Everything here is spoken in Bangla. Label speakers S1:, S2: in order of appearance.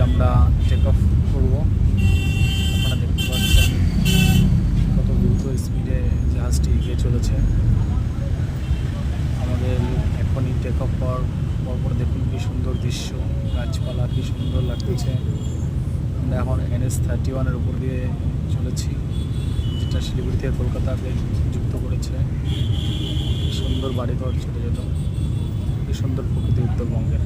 S1: আমরা টেক অফ করবো। আপনারা দেখতে পাচ্ছেন কত দ্রুত স্পিডে জাহাজটি এগিয়ে চলেছে। আমাদের এখনই টেক অফ হওয়ার পরপর দেখুন কি সুন্দর দৃশ্য, গাছপালা কি সুন্দর লাগতেছে। আমরা এখন NH-31-এর উপর দিয়ে চলেছি, যেটা শিলিগুড়ি থেকে কলকাতাকে যুক্ত করেছে। কি সুন্দর বাড়িঘর ছোটো ছোটো, কি সুন্দর প্রকৃতি উত্তরবঙ্গের।